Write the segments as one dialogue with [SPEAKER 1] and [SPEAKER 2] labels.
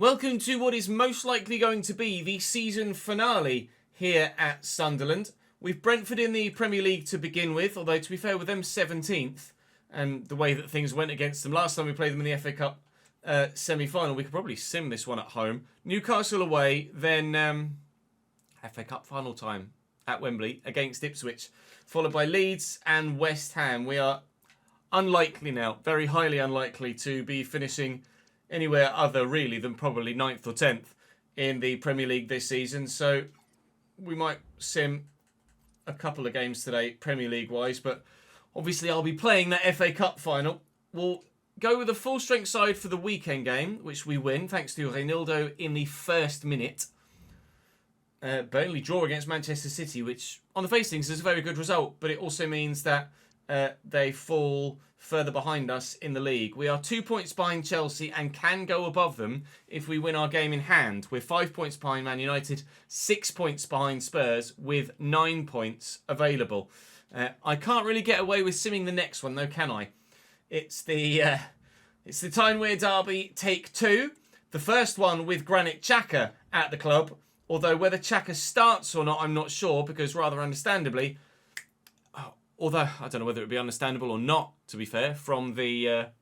[SPEAKER 1] Welcome to what is most likely going to be the season finale here at Sunderland. We've Brentford in the Premier League to begin with, although to be fair with them 17th, and the way that things went against them last time we played them in the FA Cup semi-final, we could probably sim this one at home. Newcastle away, then FA Cup final time at Wembley against Ipswich, followed by Leeds and West Ham. We are unlikely now, very highly unlikely to be finishing anywhere other really than probably 9th or 10th in the Premier League this season. So we might sim a couple of games today, Premier League wise, but obviously I'll be playing that FA Cup final. We'll go with a full strength side for the weekend game, which we win thanks to Reinildo in the first minute. Burnley draw against Manchester City, which on the face of things is a very good result, but it also means that they fall further behind us in the league. We are 2 points behind Chelsea and can go above them if we win our game in hand. We're 5 points behind Man United, 6 points behind Spurs with 9 points available. I can't really get away with simming the next one though, can I? It's the Tyne-Wear derby take 2. The first one with Granit Xhaka at the club, although whether Xhaka starts or not I'm not sure, because rather understandably, although I don't know whether it would be understandable or not, to be fair, from the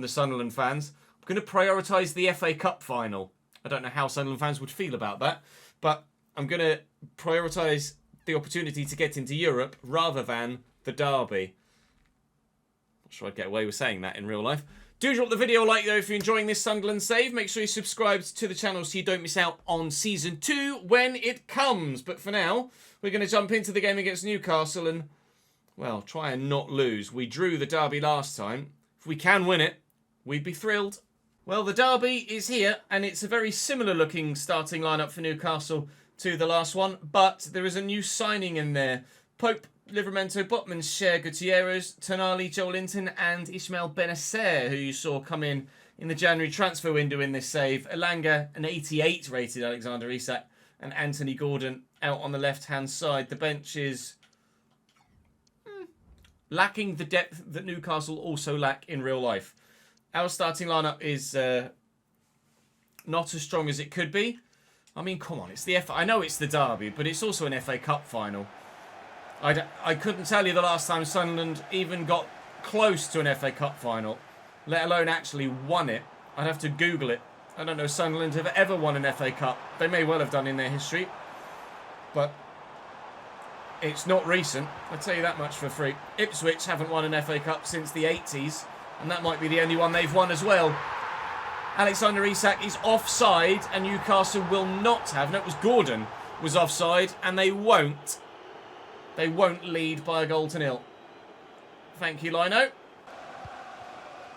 [SPEAKER 1] Sunderland fans, I'm going to prioritise the FA Cup final. I don't know how Sunderland fans would feel about that, but I'm going to prioritise the opportunity to get into Europe rather than the derby. Not sure I'd get away with saying that in real life. Do drop the video a like though if you're enjoying this Sunderland save. Make sure you subscribe to the channel so you don't miss out on Season 2 when it comes. But for now, we're going to jump into the game against Newcastle and, well, try and not lose. We drew the derby last time. If we can win it, we'd be thrilled. Well, the derby is here, and it's a very similar looking starting lineup for Newcastle to the last one, but there is a new signing in there. Pope, Livramento, Botman, Cher, Gutierrez, Tonali, Joelinton, and Ismail Benacer, who you saw come in the January transfer window in this save. Elanga, an 88 rated Alexander Isak, and Anthony Gordon out on the left-hand side. The bench is lacking the depth that Newcastle also lack in real life. Our starting lineup is not as strong as it could be. I mean, come on, it's the I know it's the derby, but it's also an FA Cup final. I couldn't tell you the last time Sunderland even got close to an FA Cup final, let alone actually won it. I'd have to Google it. I don't know if Sunderland have ever won an FA Cup. They may well have done in their history, but it's not recent, I'll tell you that much for free. Ipswich haven't won an FA Cup since the 80s, and that might be the only one they've won as well. Alexander Isak is offside, and Newcastle will not have. No, it was Gordon was offside, and they won't. They won't lead by a goal to nil. Thank you, Lino.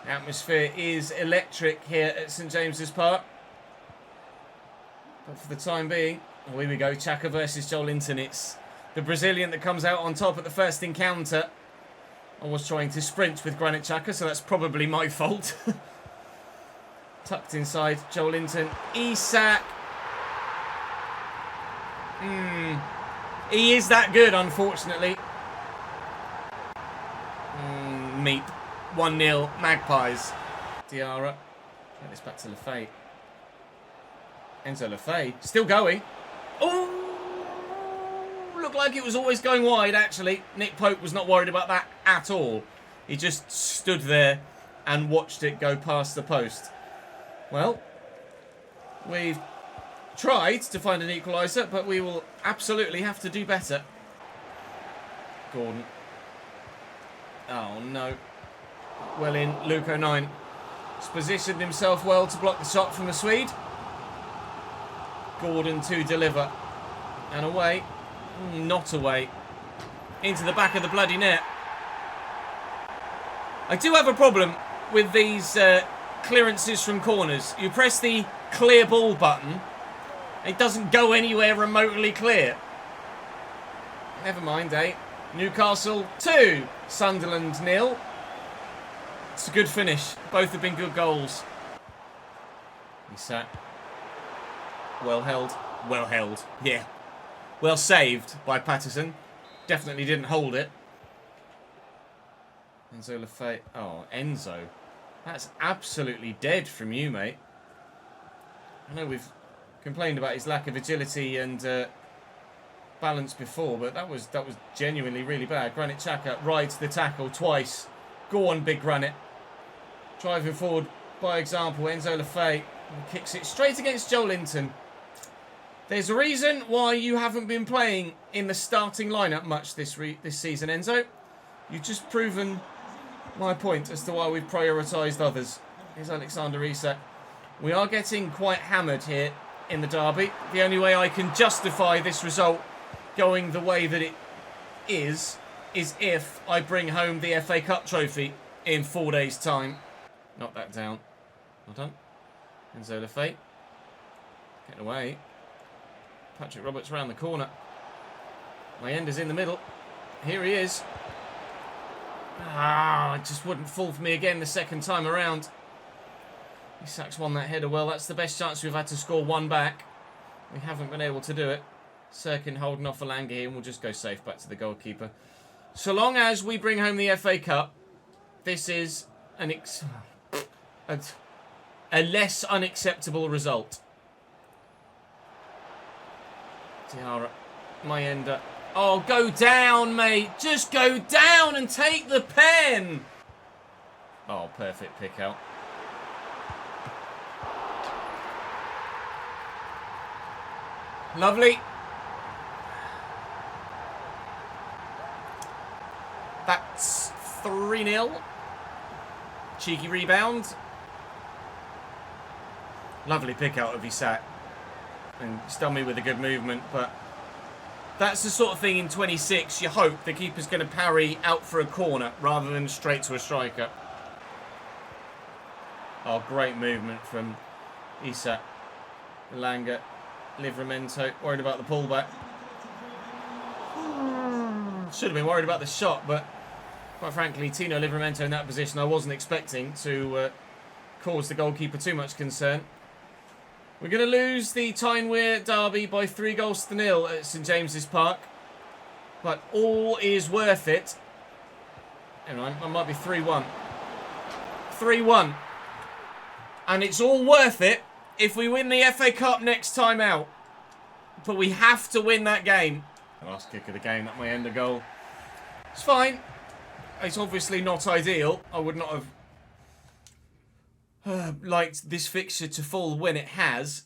[SPEAKER 1] The atmosphere is electric here at St James's Park. But for the time being, oh, here we go, Xhaka versus Joelinton. It's the Brazilian that comes out on top at the first encounter. I was trying to sprint with Granit Xhaka, so that's probably my fault. Tucked inside, Joelinton. Isak. He is that good, unfortunately. Meep. 1-0, Magpies. Diarra. Get this back to Lafay. Enzo Lafay. Still going. Oh! Looked like it was always going wide, actually. Nick Pope was not worried about that at all. He just stood there and watched it go past the post. Well, we've tried to find an equaliser, but we will absolutely have to do better. Gordon. Oh, no. Well in, Luke 09. He's positioned himself well to block the shot from the Swede. Gordon to deliver. And away. Not away. Into the back of the bloody net. I do have a problem with these clearances from corners. You press the clear ball button, it doesn't go anywhere remotely clear. Never mind, eh? Newcastle 2, Sunderland 0. It's a good finish. Both have been good goals. Isak. Well held. Well held. Yeah. Well saved by Patterson. Definitely didn't hold it. Enzo Lafay. Oh, Enzo. That's absolutely dead from you, mate. I know we've complained about his lack of agility and balance before, but that was genuinely really bad. Granit Xhaka rides the tackle twice. Go on, big Granit. Driving forward by example. Enzo Lefebvre kicks it straight against Joe Linton. There's a reason why you haven't been playing in the starting lineup much this season, Enzo. You've just proven my point as to why we've prioritised others. Here's Alexander Isak. We are getting quite hammered here in the derby. The only way I can justify this result going the way that it is if I bring home the FA Cup trophy in 4 days' time. Knock that down. Well done. Enzo Lefebvre. Getting away. Patrick Roberts round the corner. Mayenda's in the middle. Here he is. It just wouldn't fall for me again the second time around. Isak's won that header well. That's the best chance we've had to score one back. We haven't been able to do it. Sirkin holding off Alanga here, and we'll just go safe back to the goalkeeper. So long as we bring home the FA Cup, this is a less unacceptable result. Diarra, Mayenda. Oh, go down, mate. Just go down and take the pen. Oh, perfect pick out. Lovely. That's 3-0. Cheeky rebound. Lovely pick out of Isak. And still me with a good movement, but that's the sort of thing in 26 you hope the keeper's going to parry out for a corner rather than straight to a striker. Oh, great movement from Isak. Alanga, Livramento, worried about the pullback. Should have been worried about the shot, but quite frankly, Tino Livramento in that position I wasn't expecting to cause the goalkeeper too much concern. We're going to lose the Tyne-Wear derby by 3-0 at St James's Park. But all is worth it. Hang on, it might be 3-1. 3-1. And it's all worth it if we win the FA Cup next time out. But we have to win that game. The last kick of the game, that may end the goal. It's fine. It's obviously not ideal. I would not have liked this fixture to fall when it has,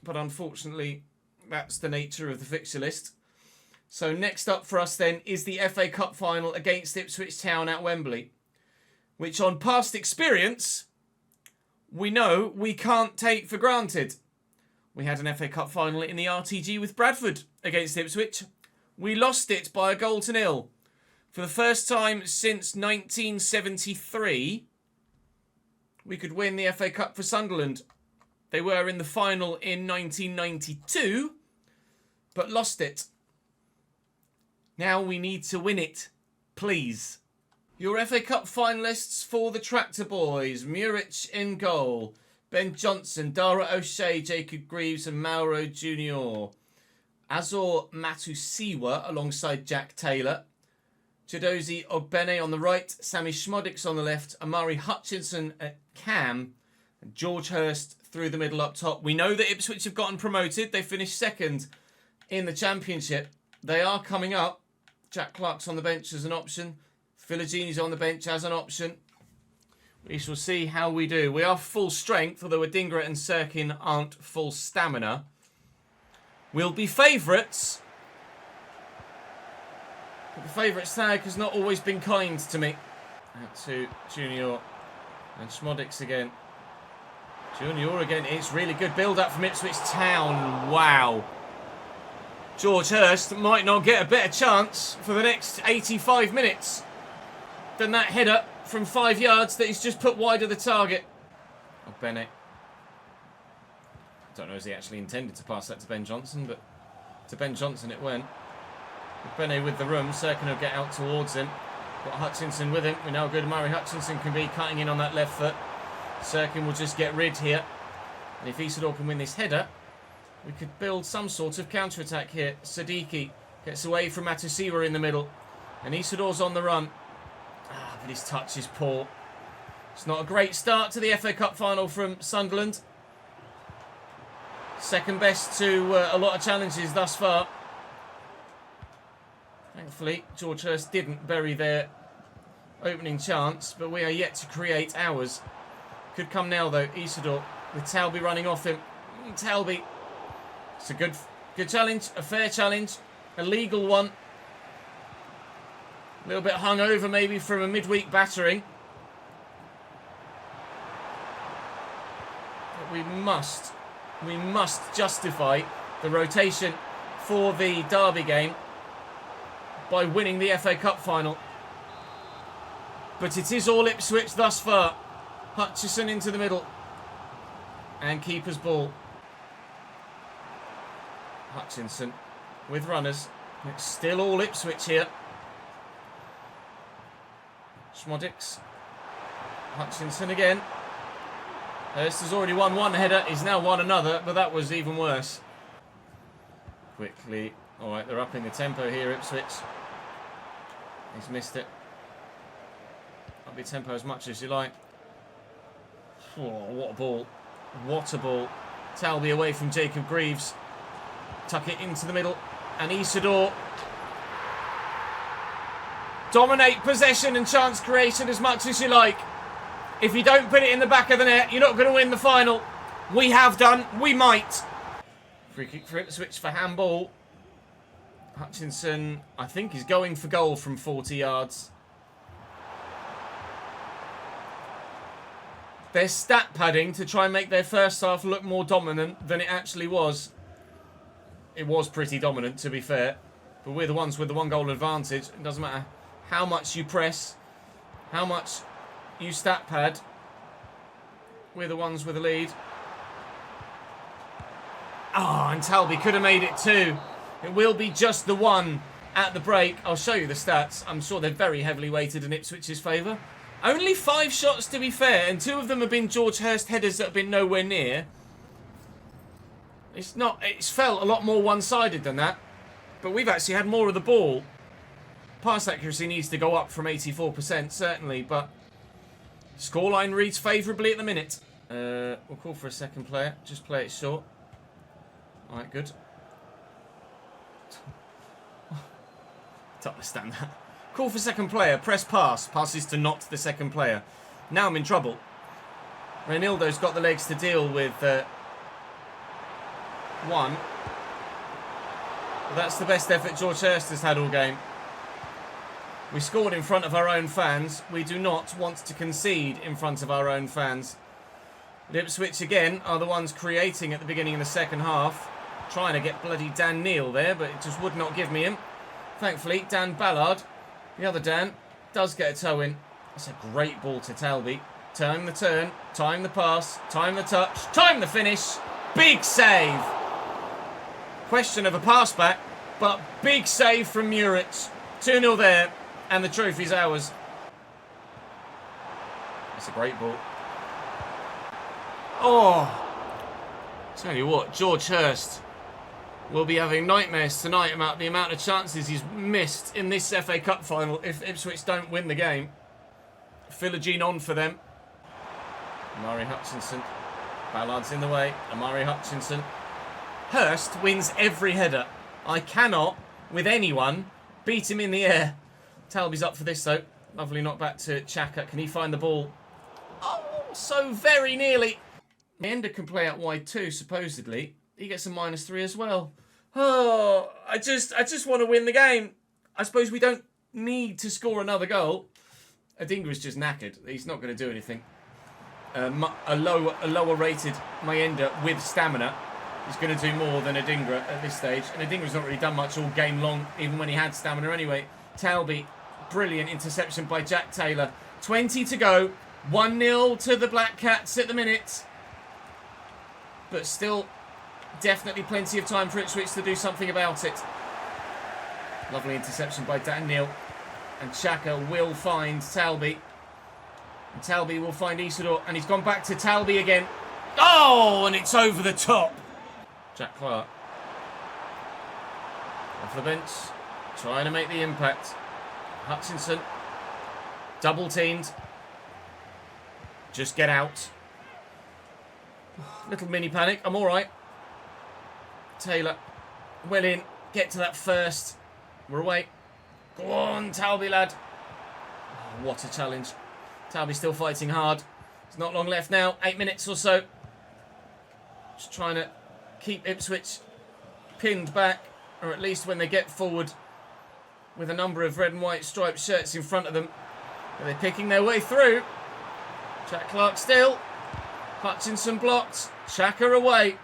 [SPEAKER 1] but unfortunately that's the nature of the fixture list. So next up for us then is the FA Cup final against Ipswich Town at Wembley, which on past experience we know we can't take for granted. We had an FA Cup final in the RTG with Bradford against Ipswich. We lost it by 1-0. For the first time since 1973 we could win the FA Cup for Sunderland. They were in the final in 1992, but lost it. Now we need to win it, please. Your FA Cup finalists for the Tractor Boys: Muric in goal, Ben Johnson, Dara O'Shea, Jacob Greaves and Mauro Junior. Azor Matusiwa alongside Jack Taylor. Chidozie Ogbene on the right, Sammy Schmodics on the left, Amari Hutchinson at cam, and George Hurst through the middle up top. We know that Ipswich have gotten promoted. They finished second in the Championship. They are coming up. Jack Clark's on the bench as an option. Philogini's on the bench as an option. We shall see how we do. We are full strength, although Adingra and Sirkin aren't full stamina. We'll be favourites. But the favourites tag has not always been kind to me. Out to Junior and Schmodics again. Junior again. It's really good build-up from Ipswich Town. Wow. George Hurst might not get a better chance for the next 85 minutes than that header from 5 yards that he's just put wide of the target. Oh, Bennett. Don't know if he actually intended to pass that to Ben Johnson, but to Ben Johnson it went. Bene with the room. Sirkin will get out towards him. Got Hutchinson with him. We know how good Murray Hutchinson can be cutting in on that left foot. Sirkin will just get rid here. And if Isidore can win this header, we could build some sort of counter-attack here. Sadiki gets away from Matusiwa in the middle. And Isidore's on the run. But his touch is poor. It's not a great start to the FA Cup final from Sunderland. Second best to a lot of challenges thus far. Thankfully, George Hurst didn't bury their opening chance, but we are yet to create ours. Could come now, though. Isidore with Talby running off him. Talby. It's a good challenge, a fair challenge, a legal one. A little bit hungover maybe from a midweek battering. But we must justify the rotation for the Derby game by winning the FA Cup final. But it is all Ipswich thus far. Hutchison into the middle. And keeper's ball. Hutchinson with runners. It's still all Ipswich here. Schmodix. Hutchinson again. Hurst has already won one header. He's now won another, but that was even worse. Quickly. Alright, they're upping the tempo here, Ipswich. He's missed it. Up your tempo as much as you like. Oh, what a ball. What a ball. Talby away from Jacob Greaves. Tuck it into the middle. And Isidore. Dominate possession and chance creation as much as you like. If you don't put it in the back of the net, you're not going to win the final. We have done. We might. Free kick for Ipswich for handball. Hutchinson, I think, is going for goal from 40 yards. They're stat padding to try and make their first half look more dominant than it actually was. It was pretty dominant, to be fair. But we're the ones with the one goal advantage. It doesn't matter how much you press, how much you stat pad. We're the ones with the lead. Ah, and Talby could have made it too. It will be just the one at the break. I'll show you the stats. I'm sure they're very heavily weighted in Ipswich's favour. Only 5 shots, to be fair, and 2 of them have been George Hurst headers that have been nowhere near. It's felt a lot more one-sided than that. But we've actually had more of the ball. Pass accuracy needs to go up from 84%, certainly, but scoreline reads favourably at the minute. We'll call for a second player. Just play it short. Alright, good. Don't understand that. Call for second player. Press pass. Passes to not the second player. Now I'm in trouble. Reynildo's got the legs to deal with one. But that's the best effort George Hurst has had all game. We scored in front of our own fans. We do not want to concede in front of our own fans. But Ipswich again are the ones creating at the beginning of the second half. Trying to get bloody Dan Neal there, but it just would not give me him. Thankfully, Dan Ballard, the other Dan, does get a toe in. That's a great ball to Talby. Time the turn, time the pass, time the touch, time the finish. Big save. Question of a pass back, but big save from Muric. 2-0 there, and the trophy's ours. That's a great ball. Oh, tell you what, George Hurst will be having nightmares tonight about the amount of chances he's missed in this FA Cup final if Ipswich don't win the game. Philogene on for them. Amari Hutchinson. Ballard's in the way. Amari Hutchinson. Hurst wins every header. I cannot, with anyone, beat him in the air. Talby's up for this, though. Lovely knock back to Xhaka. Can he find the ball? Oh, so very nearly. Ender can play out wide too, supposedly. He gets a -3 as well. Oh, I just want to win the game. I suppose we don't need to score another goal. Adingra's just knackered. He's not going to do anything. A lower rated Mayenda with stamina is going to do more than Adingra at this stage. And Adingra's not really done much all game long, even when he had stamina anyway. Talby, brilliant interception by Jack Taylor. 20 to go. 1-0 to the Black Cats at the minute. But still, definitely plenty of time for Ipswich to do something about it. Lovely interception by Dan Neal. And Xhaka will find Talby. And Talby will find Isidore. And he's gone back to Talby again. Oh, and it's over the top. Jack Clark. Off the bench. Trying to make the impact. Hutchinson. Double teamed. Just get out. Little mini panic. I'm all right. Taylor, well in. Get to that first. We're away. Go on, Talby, lad. Oh, what a challenge. Talby still fighting hard. There's not long left now. 8 minutes or so. Just trying to keep Ipswich pinned back, or at least when they get forward with a number of red and white striped shirts in front of them. They're picking their way through. Jack Clark still. Hutchinson blocked. Xhaka away.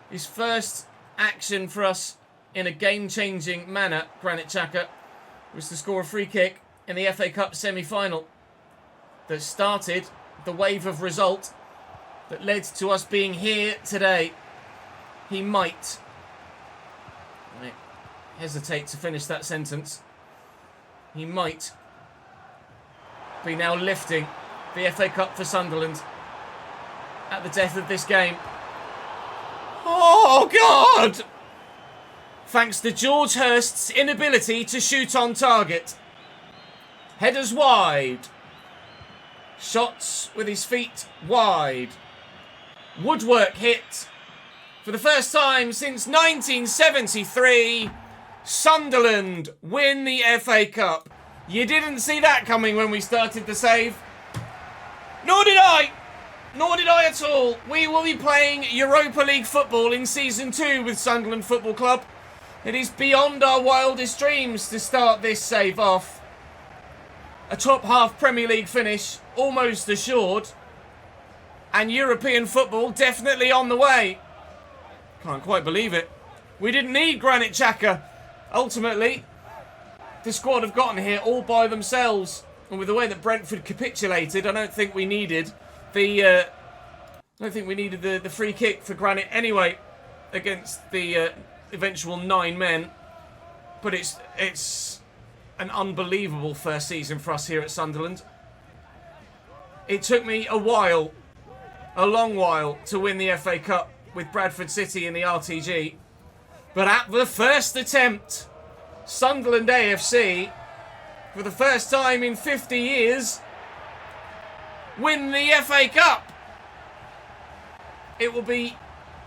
[SPEAKER 1] His first action for us in a game-changing manner, Granit Xhaka, was to score a free kick in the FA Cup semi-final that started the wave of result that led to us being here today. He might, I hesitate to finish that sentence, he might be now lifting the FA Cup for Sunderland at the death of this game. Oh, God! Thanks to George Hurst's inability to shoot on target. Headers wide. Shots with his feet wide. Woodwork hit. For the first time since 1973, Sunderland win the FA Cup. You didn't see that coming when we started the save. Nor did I. Nor did I at all. We will be playing Europa League football in Season 2 with Sunderland Football Club. It is beyond our wildest dreams to start this save off. A top half Premier League finish almost assured. And European football definitely on the way. Can't quite believe it. We didn't need Granit Xhaka. Ultimately, the squad have gotten here all by themselves. And with the way that Brentford capitulated, I don't think we needed the free kick for Granit anyway against the eventual 9 men. But it's an unbelievable first season for us here at Sunderland. It took me a long while to win the FA Cup with Bradford City in the RTG. But at the first attempt, Sunderland AFC, for the first time in 50 years, win the FA Cup. It will be,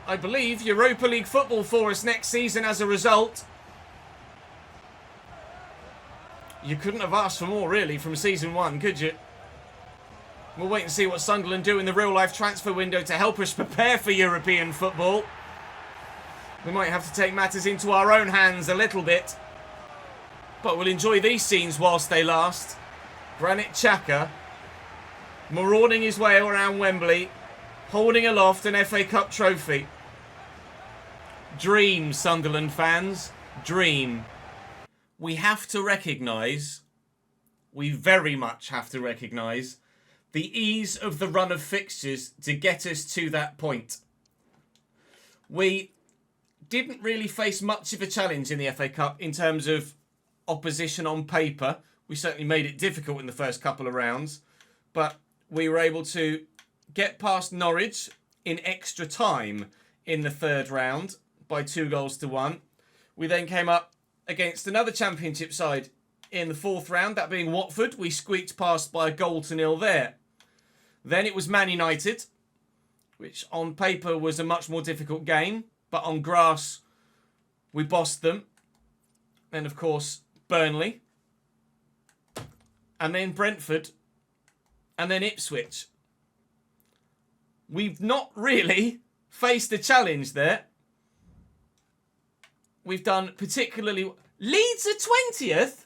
[SPEAKER 1] I believe, Europa League football for us next season as a result. You couldn't have asked for more, really, from Season 1, could you? We'll wait and see what Sunderland do in the real-life transfer window to help us prepare for European football. We might have to take matters into our own hands a little bit. But we'll enjoy these scenes whilst they last. Granit Xhaka marauding his way around Wembley, holding aloft an FA Cup trophy. Dream, Sunderland fans. Dream. We have to recognise, we very much have to recognise, the ease of the run of fixtures to get us to that point. We didn't really face much of a challenge in the FA Cup in terms of opposition on paper. We certainly made it difficult in the first couple of rounds, but we were able to get past Norwich in extra time in the third round by 2-1. We then came up against another Championship side in the fourth round, that being Watford. We squeaked past by 1-0 there. Then it was Man United, which on paper was a much more difficult game, but on grass we bossed them. Then, of course, Burnley. And then Brentford. And then Ipswich. We've not really faced a challenge there. We've done particularly... Leeds are 20th?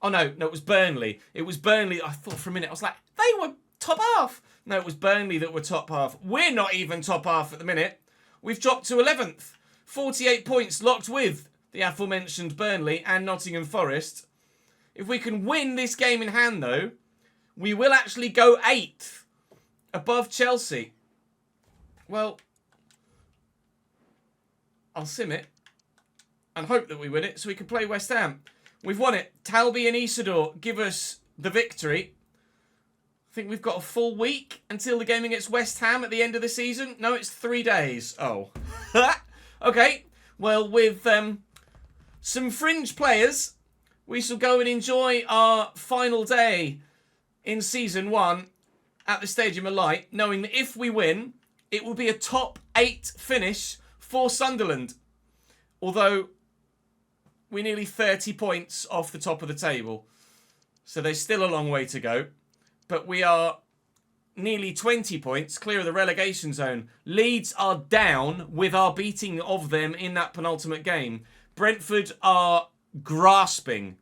[SPEAKER 1] Oh, no, it was Burnley. It was Burnley. I thought for a minute, I was like, they were top half. No, it was Burnley that were top half. We're not even top half at the minute. We've dropped to 11th. 48 points locked with the aforementioned Burnley and Nottingham Forest. If we can win this game in hand, though, we will actually go 8th above Chelsea. Well, I'll sim it and hope that we win it so we can play West Ham. We've won it. Talby and Isidore give us the victory. I think we've got a full week until the game against West Ham at the end of the season. No, it's 3 days. Oh. Okay. Well, with some fringe players, we shall go and enjoy our final day in Season 1 at the Stadium of Light, knowing that if we win, it will be a top 8 finish for Sunderland. Although we're nearly 30 points off the top of the table. So there's still a long way to go. But we are nearly 20 points clear of the relegation zone. Leeds are down with our beating of them in that penultimate game. Brentford are grasping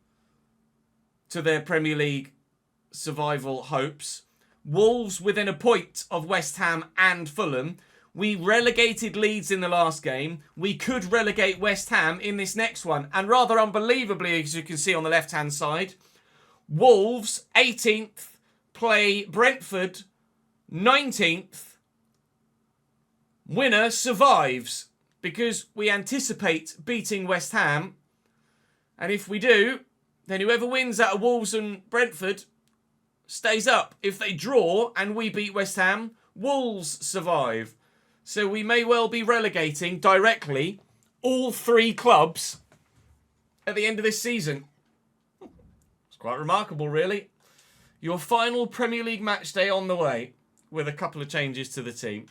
[SPEAKER 1] to their Premier League survival hopes. Wolves within a point of West Ham and Fulham. We relegated Leeds in the last game. We could relegate West Ham in this next one. And rather unbelievably, as you can see on the left-hand side, Wolves, 18th, play Brentford, 19th. Winner survives because we anticipate beating West Ham. And if we do, then whoever wins out of Wolves and Brentford stays up. If they draw and we beat West Ham, Wolves survive. So we may well be relegating directly all three clubs at the end of this season. It's quite remarkable, really. Your final Premier League match day on the way with a couple of changes to the team.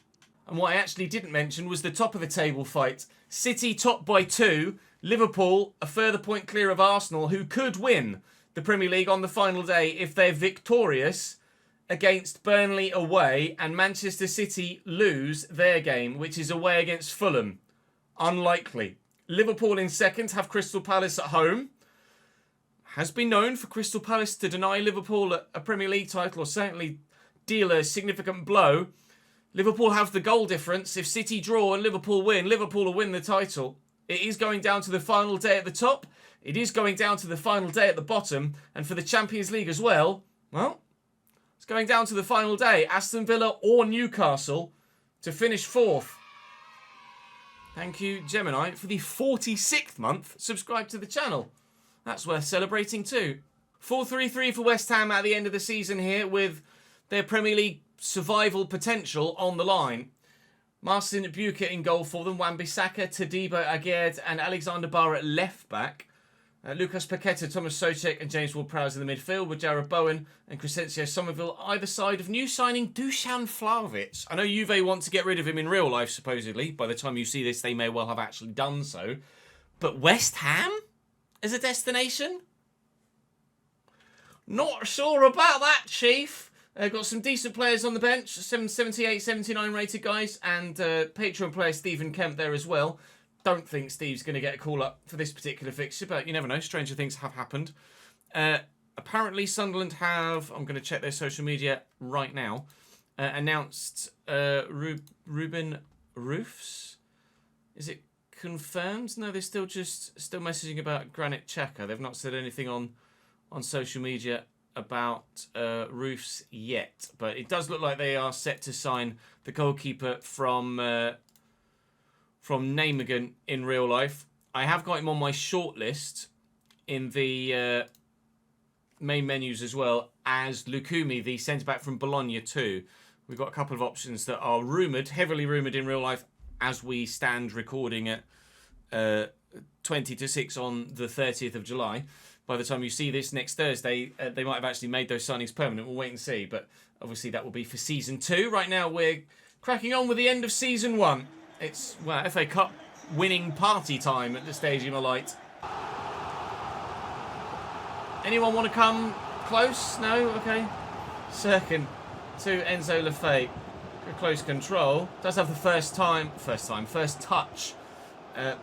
[SPEAKER 1] And what I actually didn't mention was the top of the table fight. City top by 2. Liverpool a further point clear of Arsenal, who could win the Premier League on the final day if they're victorious against Burnley away, and Manchester City lose their game, which is away against Fulham. Unlikely. Liverpool in second have Crystal Palace at home. Has been known for Crystal Palace to deny Liverpool a Premier League title, or certainly deal a significant blow. Liverpool have the goal difference. If City draw and Liverpool win, Liverpool will win the title. It is going down to the final day at the top. It is going down to the final day at the bottom. And for the Champions League as well, well, it's going down to the final day. Aston Villa or Newcastle to finish 4th. Thank you, Gemini, for the 46th month. Subscribe to the channel. That's worth celebrating too. 4-3-3 for West Ham at the end of the season here, with their Premier League survival potential on the line. Marcin Buka in goal for them. Wan-Bissaka, Todibo, Aguerd and Alexander Barr at left back. Lucas Paqueta, Thomas Soucek and James Ward-Prowse in the midfield, with Jarrod Bowen and Crescencio Somerville either side of new signing Dusan Vlahovic. I know Juve want to get rid of him in real life, supposedly. By the time you see this, they may well have actually done so. But West Ham as a destination? Not sure about that, Chief. Got some decent players on the bench, 78, 79 rated guys, and Patreon player Stephen Kemp there as well. Don't think Steve's going to get a call up for this particular fixture, but you never know. Stranger things have happened. Apparently, Sunderland have, I'm going to check their social media right now, announced Ruben Roofs. Is it confirmed? No, they're still messaging about Granit Xhaka. They've not said anything on social media about Roofs yet, but it does look like they are set to sign the goalkeeper from Nijmegen in real life. I have got him on my shortlist in the main menus as well as Lukumi, the centre-back from Bologna too. We've got a couple of options that are rumoured, heavily rumoured in real life as we stand recording at 20 to 6 on the 30th of July. By the time you see this next Thursday, they might have actually made those signings permanent. We'll wait and see. But obviously that will be for Season 2. Right now we're cracking on with the end of Season 1. It's, well, FA Cup winning party time at the Stadium of Light. Anyone want to come close? No? Okay. Sirkin to Enzo Lefebvre. Close control. Does have the first touch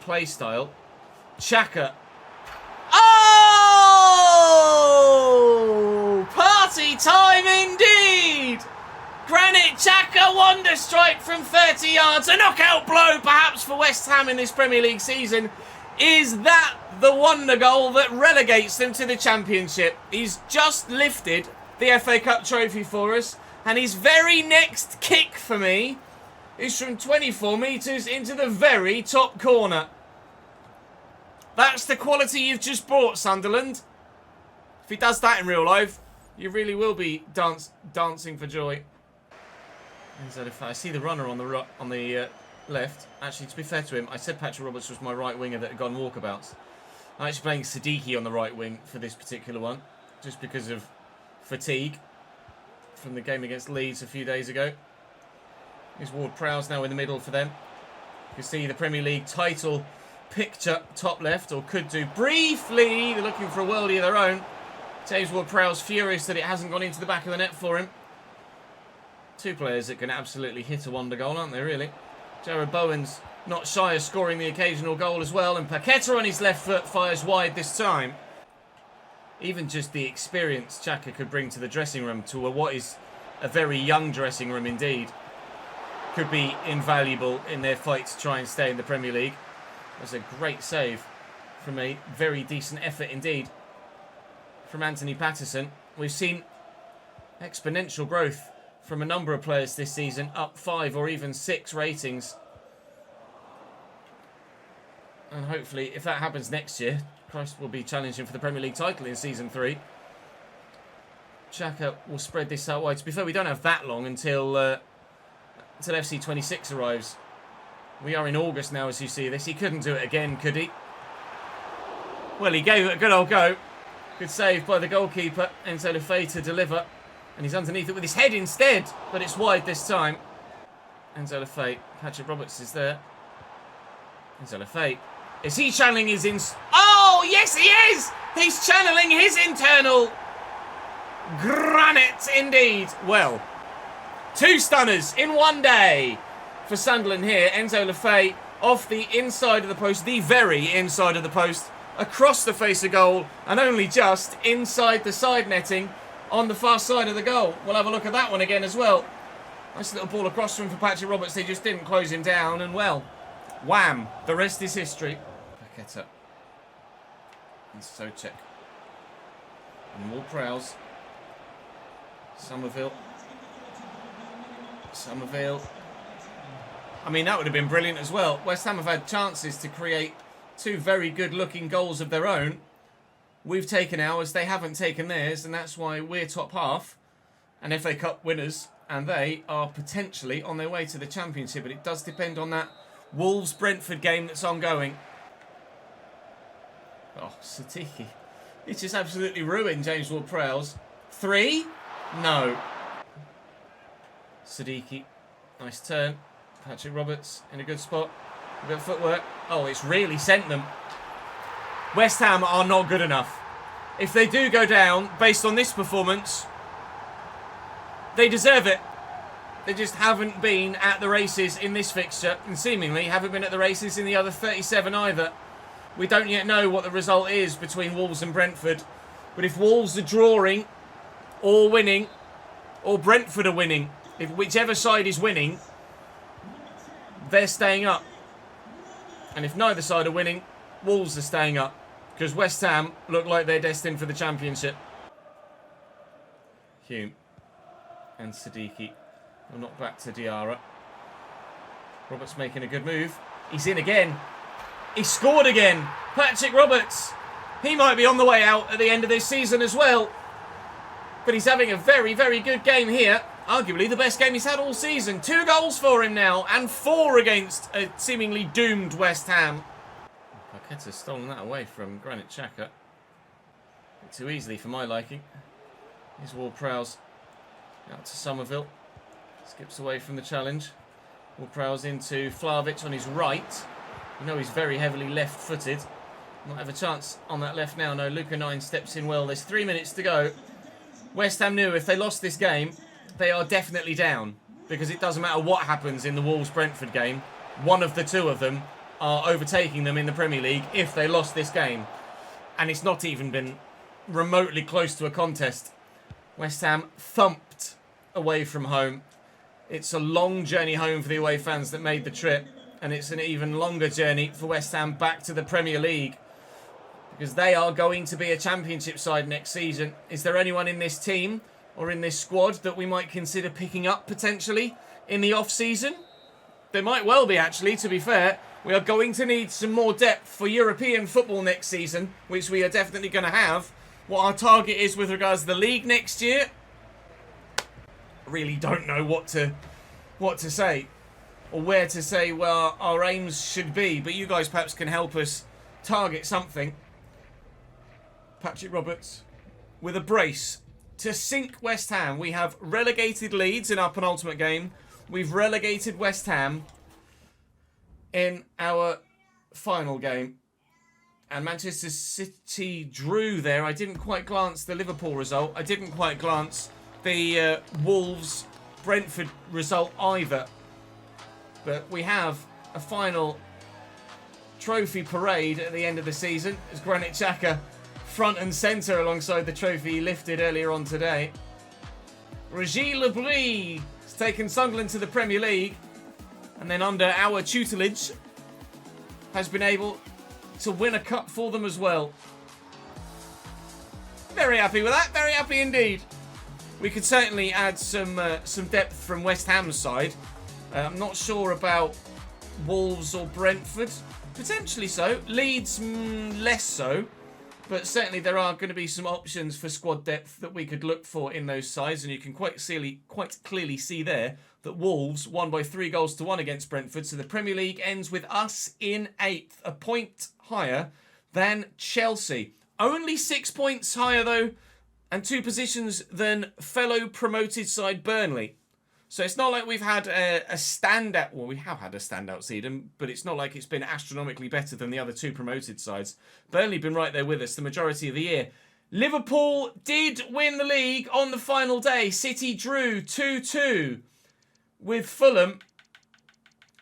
[SPEAKER 1] play style. Xhaka. Oh! Party time indeed! Granit Xhaka wonder strike from 30 yards. A knockout blow perhaps for West Ham in this Premier League season. Is that the wonder goal that relegates them to the Championship? He's just lifted the FA Cup trophy for us. And his very next kick for me is from 24 metres into the very top corner. That's the quality you've just brought, Sunderland. If he does that in real life, you really will be dancing for joy. I see the runner on the left. Actually, to be fair to him, I said Patrick Roberts was my right winger that had gone walkabouts. I'm actually playing Siddiqui on the right wing for this particular one, just because of fatigue from the game against Leeds a few days ago. Here's Ward-Prowse now in the middle for them. You can see the Premier League title picture top left, or could do briefly. They're looking for a worldie of their own. James Ward-Prowse furious that it hasn't gone into the back of the net for him. Two players that can absolutely hit a wonder goal, aren't they, really? Jared Bowen's not shy of scoring the occasional goal as well, and Paqueta on his left foot fires wide this time. Even just the experience Xhaka could bring to the dressing room, to what is a very young dressing room indeed, could be invaluable in their fight to try and stay in the Premier League. That's a great save from a very decent effort indeed from Anthony Patterson. We've seen exponential growth from a number of players this season, up 5 or even 6 ratings. And hopefully, if that happens next year, Christ will be challenging for the Premier League title in Season 3. Xhaka will spread this out wide. To be fair, we don't have that long until FC26 arrives. We are in August now, as you see this. He couldn't do it again, could he? Well, he gave it a good old go. Good save by the goalkeeper, Enzo Lefebvre, to deliver. And he's underneath it with his head instead, but it's wide this time. Enzo Lefebvre, Patrick Roberts is there. Enzo Lefebvre, is he channeling his Oh, yes he is! He's channeling his internal granite indeed. Well, 2 stunners in one day for Sunderland here. Enzo Lefebvre off the inside of the post, the very inside of the post, across the face of goal, and only just inside the side netting on the far side of the goal. We'll have a look at that one again as well. Nice little ball across from him for Patrick Roberts. They just didn't close him down, and well, wham, the rest is history. Paqueta and Souček and Ward-Prowse. Somerville. I mean, that would have been brilliant as well. West Ham have had chances to create 2 very good looking goals of their own. We've taken ours, they haven't taken theirs, and that's why we're top half and FA Cup winners, and they are potentially on their way to the Championship. But it does depend on that Wolves-Brentford game that's ongoing. Oh, Satiki. It's just absolutely ruined James Ward-Prowse. 3? No. Sadiki. Nice turn. Patrick Roberts in a good spot. A bit of footwork. Oh, it's really sent them. West Ham are not good enough. If they do go down, based on this performance, they deserve it. They just haven't been at the races in this fixture, and seemingly haven't been at the races in the other 37 either. We don't yet know what the result is between Wolves and Brentford. But if Wolves are drawing, or winning, or Brentford are winning, if whichever side is winning, they're staying up. And if neither side are winning, Wolves are staying up. Because West Ham look like they're destined for the Championship. Hume and Sadiki will knock back to Diarra. Roberts making a good move. He's in again. He scored again. Patrick Roberts. He might be on the way out at the end of this season as well. But he's having a very, very good game here. Arguably the best game he's had all season. 2 goals for him now, and 4 against a seemingly doomed West Ham. Paqueta's stolen that away from Granit Xhaka. Bit too easily for my liking. Here's Ward-Prowse out to Somerville. Skips away from the challenge. Ward-Prowse into Vlahovic on his right. You know he's very heavily left-footed. Might have a chance on that left now. No, Luca 9 steps in well. There's 3 minutes to go. West Ham knew if they lost this game, they are definitely down. Because it doesn't matter what happens in the Wolves-Brentford game. One of the 2 of them are overtaking them in the Premier League if they lost this game. And it's not even been remotely close to a contest. West Ham thumped away from home. It's a long journey home for the away fans that made the trip. And it's an even longer journey for West Ham back to the Premier League. Because they are going to be a Championship side next season. Is there anyone in this team or in this squad that we might consider picking up potentially in the off-season? There might well be, actually, to be fair. We are going to need some more depth for European football next season, which we are definitely going to have. What our target is with regards to the league next year, I really don't know what to say or where to say where our aims should be. But you guys perhaps can help us target something. Patrick Roberts with a brace to sink West Ham. We have relegated Leeds in our penultimate game. We've relegated West Ham in our final game. And Manchester City drew there. I didn't quite glance the Liverpool result. I didn't quite glance the Wolves-Brentford result either. But we have a final trophy parade at the end of the season as Granit Xhaka front and centre alongside the trophy he lifted earlier on today. Régis Lebris has taken Sunderland to the Premier League and then under our tutelage has been able to win a cup for them as well. Very happy with that. Very happy indeed. We could certainly add some depth from West Ham's side. I'm not sure about Wolves or Brentford. Potentially so. Leeds, less so. But certainly there are going to be some options for squad depth that we could look for in those sides. And you can quite clearly see there that Wolves won by 3-1 against Brentford. So the Premier League ends with us in 8th, a point higher than Chelsea. Only 6 points higher, though, and 2 positions than fellow promoted side Burnley. So it's not like we've had a standout... Well, we have had a standout season, but it's not like it's been astronomically better than the other 2 promoted sides. Burnley been right there with us the majority of the year. Liverpool did win the league on the final day. City drew 2-2 with Fulham,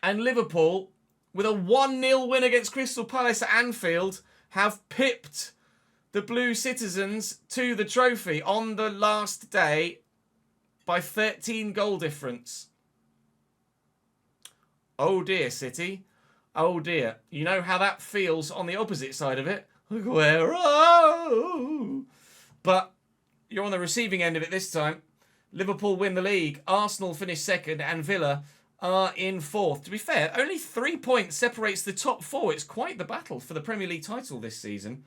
[SPEAKER 1] and Liverpool, with a 1-0 win against Crystal Palace at Anfield, have pipped the Blue Citizens to the trophy on the last day by 13 goal difference. Oh dear, City. Oh dear. You know how that feels on the opposite side of it. Aguero! But you're on the receiving end of it this time. Liverpool win the league. Arsenal finish second and Villa are in 4th. To be fair, only 3 points separates the top 4. It's quite the battle for the Premier League title this season.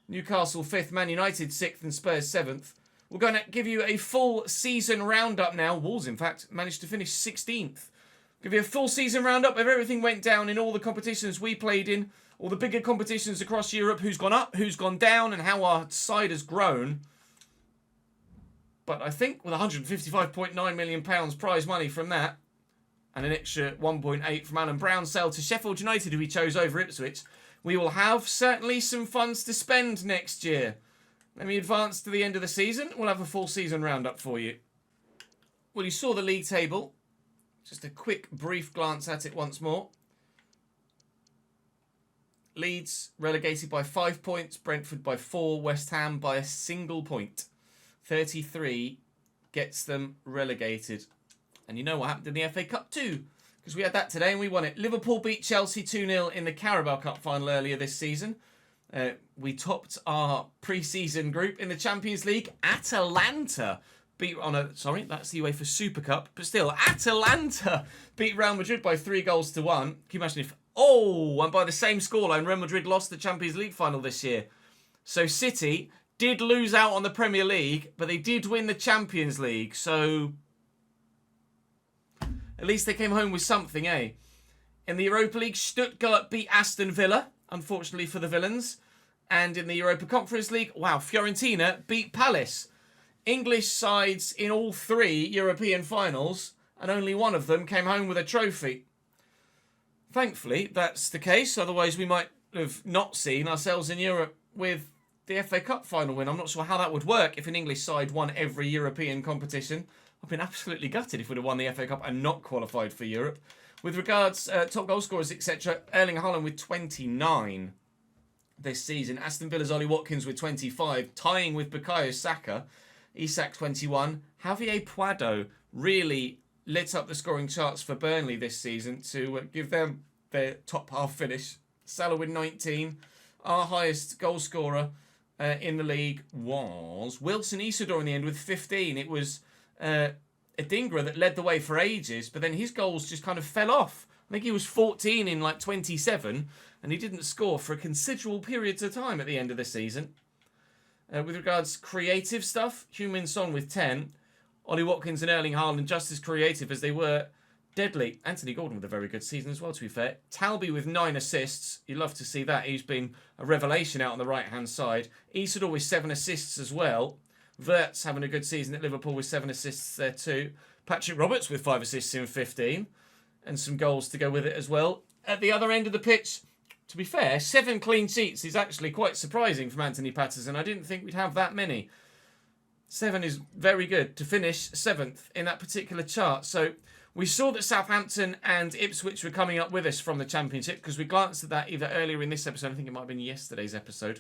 [SPEAKER 1] Newcastle 5th, Man United 6th and Spurs 7th. We're going to give you a full season roundup now. Wolves, in fact, managed to finish 16th. Give you a full season roundup of everything went down in all the competitions we played in, all the bigger competitions across Europe, who's gone up, who's gone down, and how our side has grown. But I think with £155.9 million prize money from that, and an extra 1.8 from Alan Brown's sale to Sheffield United, who he chose over Ipswich, we will have certainly some funds to spend next year. Let me advance to the end of the season. We'll have a full season roundup for you. Well, you saw the league table. Just a quick, brief glance at it once more. Leeds relegated by 5 points. Brentford by 4. West Ham by a single point. 33 gets them relegated. And you know what happened in the FA Cup too, because we had that today and we won it. Liverpool beat Chelsea 2-0 in the Carabao Cup final earlier this season. We topped our pre-season group in the Champions League. Atalanta beat sorry, that's the UEFA Super Cup, but still, Atalanta beat Real Madrid by 3-1. Can you imagine if, and by the same scoreline, Real Madrid lost the Champions League final this year. So City did lose out on the Premier League, but they did win the Champions League. So at least they came home with something, eh? In the Europa League, Stuttgart beat Aston Villa, unfortunately for the Villains. And in the Europa Conference League, Fiorentina beat Palace. English sides in all 3 European finals, and only one of them came home with a trophy. Thankfully, that's the case. Otherwise, we might have not seen ourselves in Europe with the FA Cup final win. I'm not sure how that would work if an English side won every European competition. I've been absolutely gutted if we'd have won the FA Cup and not qualified for Europe. With regards top goal scorers, etc., Erling Haaland with 29 this season. Aston Villa's Ollie Watkins with 25, tying with Bukayo Saka. Isak 21. Javier Puado really lit up the scoring charts for Burnley this season to give them their top half finish. Salah with 19. Our highest goal scorer in the league was Wilson Isidore in the end with 15. It was Adingra that led the way for ages, but then his goals just kind of fell off. I think he was 14 in 27, and he didn't score for a considerable periods of time at the end of the season. With regards creative stuff, Heung-min Son with 10. Ollie Watkins and Erling Haaland just as creative as they were deadly. Anthony Gordon with a very good season as well, to be fair. Talby with 9 assists. You'd love to see that. He's been a revelation out on the right-hand side. Isidore with 7 assists as well. Wirtz having a good season at Liverpool with 7 assists there too. Patrick Roberts with 5 assists in 15. And some goals to go with it as well. at the other end of the pitch, to be fair, 7 clean sheets is actually quite surprising from Anthony Patterson. I didn't think we'd have that many. 7 is very good to finish 7th in that particular chart. So we saw that Southampton and Ipswich were coming up with us from the Championship because we glanced at that either earlier in this episode, I think it might have been yesterday's episode.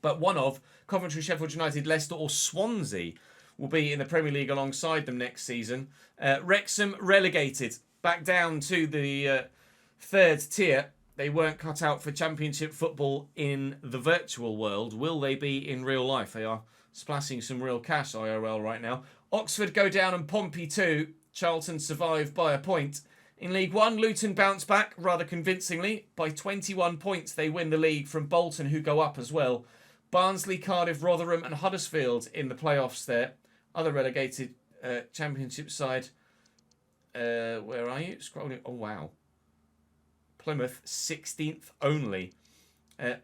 [SPEAKER 1] But one of Coventry, Sheffield United, Leicester or Swansea will be in the Premier League alongside them next season. Wrexham relegated back down to the 3rd tier. They weren't cut out for Championship football in the virtual world. Will they be in real life? They are splashing some real cash IRL right now. Oxford go down and Pompey 2. Charlton survive by a point. In League 1, Luton bounce back rather convincingly. By 21 points, they win the league from Bolton, who go up as well. Barnsley, Cardiff, Rotherham and Huddersfield in the playoffs there. Other relegated Championship side. Where are you? Scrolling. Oh, wow. Plymouth, 16th only.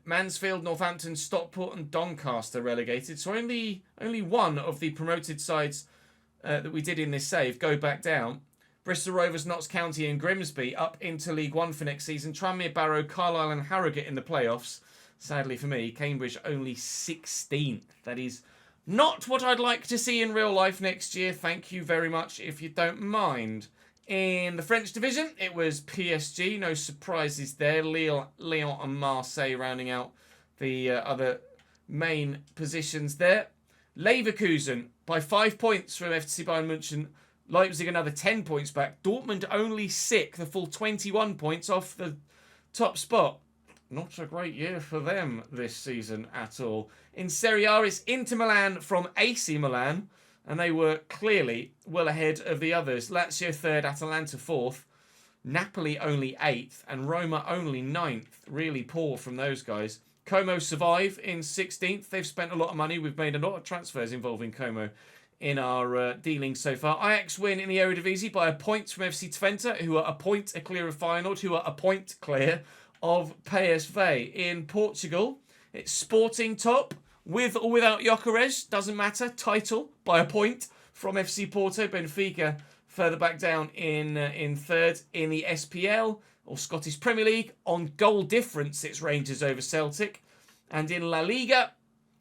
[SPEAKER 1] Mansfield, Northampton, Stockport and Doncaster relegated. So only one of the promoted sides that we did in this save go back down. Bristol Rovers, Notts County and Grimsby up into League 1 for next season. Tranmere, Barrow, Carlisle and Harrogate in the playoffs. Sadly for me, Cambridge only 16th. That is not what I'd like to see in real life next year. Thank you very much, if you don't mind. In the French division, it was PSG. No surprises there. Lyon and Marseille rounding out the other main positions there. Leverkusen by 5 points from FC Bayern München. Leipzig another 10 points back. Dortmund only sick, the full 21 points off the top spot. Not a great year for them this season at all. In Serie A, it's Inter Milan from AC Milan. And they were clearly well ahead of the others. Lazio 3rd, Atalanta 4th. Napoli only 8th. And Roma only 9th. Really poor from those guys. Como survive in 16th. They've spent a lot of money. We've made a lot of transfers involving Como in our dealings so far. Ajax win in the Eredivisie by a point from FC Twente, who are a point clear of Feyenoord, who are a point clear of PSV. In Portugal, it's Sporting top, with or without Gyökeres, doesn't matter. Title by a point from FC Porto. Benfica further back down in 3rd. In the SPL, or Scottish Premier League, on goal difference, it's Rangers over Celtic. And in La Liga,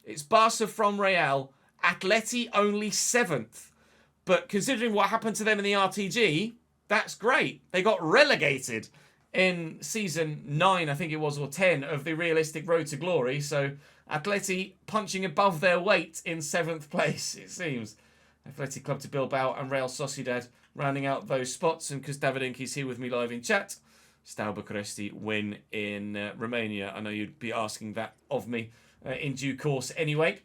[SPEAKER 1] it's Barca from Real. Atleti only 7th. But considering what happened to them in the RTG, that's great. They got relegated in season 9, I think it was, or 10 of the realistic Road to Glory. So Atleti punching above their weight in 7th place, it seems. Athletic Club de Bilbao and Real Sociedad rounding out those spots. And because Davidinki's here with me live in chat, Steaua Bucuresti win in Romania. I know you'd be asking that of me in due course anyway.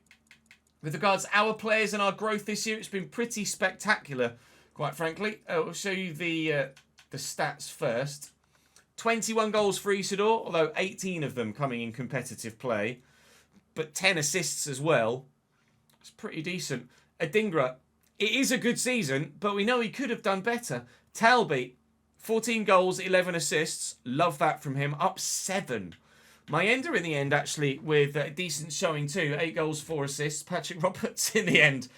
[SPEAKER 1] With regards to our players and our growth this year, it's been pretty spectacular, quite frankly. I'll show you the stats first. 21 goals for Isidore, although 18 of them coming in competitive play. But 10 assists as well. It's pretty decent. Adingra, it is a good season, but we know he could have done better. Talby, 14 goals, 11 assists. Love that from him. Up 7. Mayenda in the end, actually, with a decent showing too. 8 goals, 4 assists. Patrick Roberts in the end,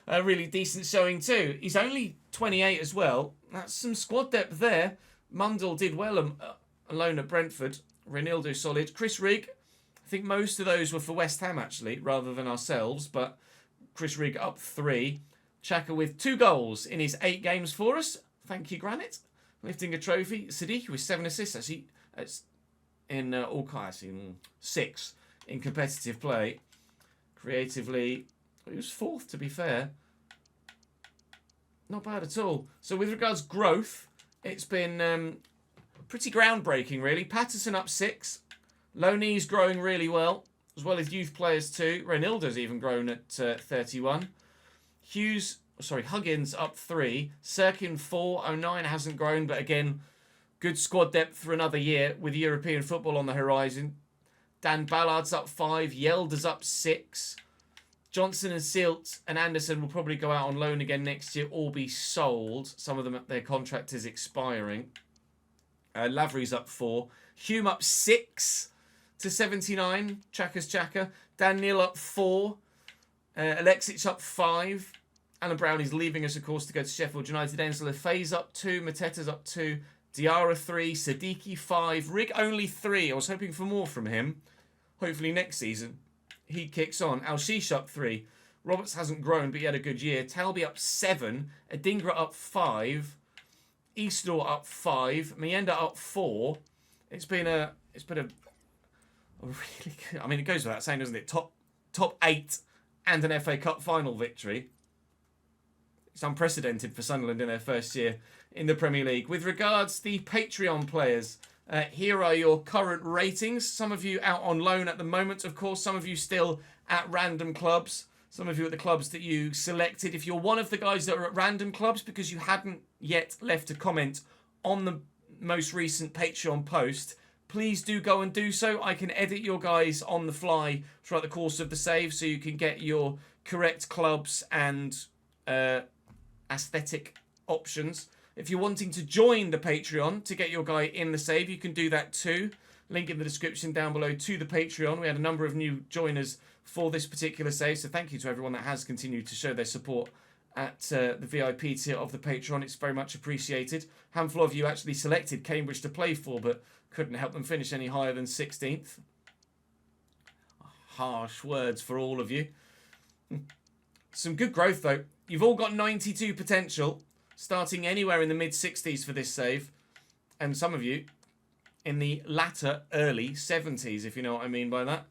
[SPEAKER 1] a really decent showing too. He's only 28 as well. That's some squad depth there. Mundell did well alone at Brentford. Renildo solid. Chris Rigg, I think most of those were for West Ham actually, rather than ourselves. But Chris Rigg up 3. Xhaka with 2 goals in his 8 games for us. Thank you, Granite. Lifting a trophy. Sadiq with 7 assists actually. In all kinds, 6 in competitive play. Creatively, he was 4th to be fair. Not bad at all. So with regards growth, it's been pretty groundbreaking really. Patterson up 6. Loney's growing really well as youth players too. Renildo's even grown at 31. Huggins up 3. Sirkin 4. 09 hasn't grown, but again, good squad depth for another year with European football on the horizon. Dan Ballard's up 5. Yelder's up 6. Johnson and Silt and Anderson will probably go out on loan again next year or be sold. Some of them, their contract is expiring. Lavery's up 4. Hume up 6 to 79. Chaka's Chaka. Dan Neal up 4. Alexic up 5. Alan Brown is leaving us, of course, to go to Sheffield United. Enzo Lefay's up 2. Mateta's up 2. Diarra 3, Siddiqui 5, Rig only 3. I was hoping for more from him. Hopefully next season he kicks on. Al Shishak 3. Roberts hasn't grown, but he had a good year. Talby up 7. Adingra up 5. Eastlaw up 5. Mienda up 4. It's been a really good, I mean, it goes without saying, doesn't it? Top 8 and an FA Cup final victory. It's unprecedented for Sunderland in their first year in the Premier League. With regards to the Patreon players, here are your current ratings. Some of you out on loan at the moment, of course. Some of you still at random clubs. Some of you at the clubs that you selected. If you're one of the guys that are at random clubs because you hadn't yet left a comment on the most recent Patreon post, please do go and do so. I can edit your guys on the fly throughout the course of the save so you can get your correct clubs and aesthetic options. If you're wanting to join the Patreon to get your guy in the save, you can do that too. Link in the description down below to the Patreon. We had a number of new joiners for this particular save, so thank you to everyone that has continued to show their support at the VIP tier of the Patreon. It's very much appreciated. A handful of you actually selected Cambridge to play for, but couldn't help them finish any higher than 16th. Harsh words for all of you. Some good growth though. You've all got 92 potential, starting anywhere in the mid-60s for this save, and some of you in the latter early 70s, if you know what I mean by that.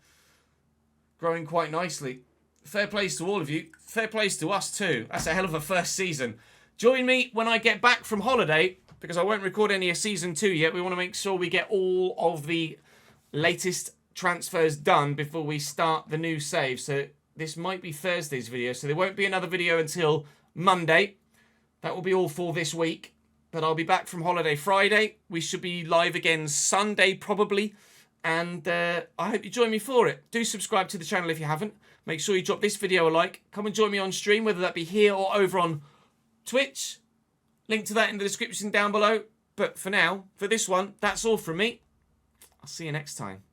[SPEAKER 1] Growing quite nicely. Fair plays to all of you. Fair plays to us too. That's a hell of a first season. Join me when I get back from holiday, because I won't record any of Season 2 yet. We want to make sure we get all of the latest transfers done before we start the new save. So this might be Thursday's video, so there won't be another video until Monday. That will be all for this week. But I'll be back from holiday Friday. We should be live again Sunday probably. And I hope you join me for it. Do subscribe to the channel if you haven't. Make sure you drop this video a like. Come and join me on stream, whether that be here or over on Twitch. Link to that in the description down below. But for now, for this one, that's all from me. I'll see you next time.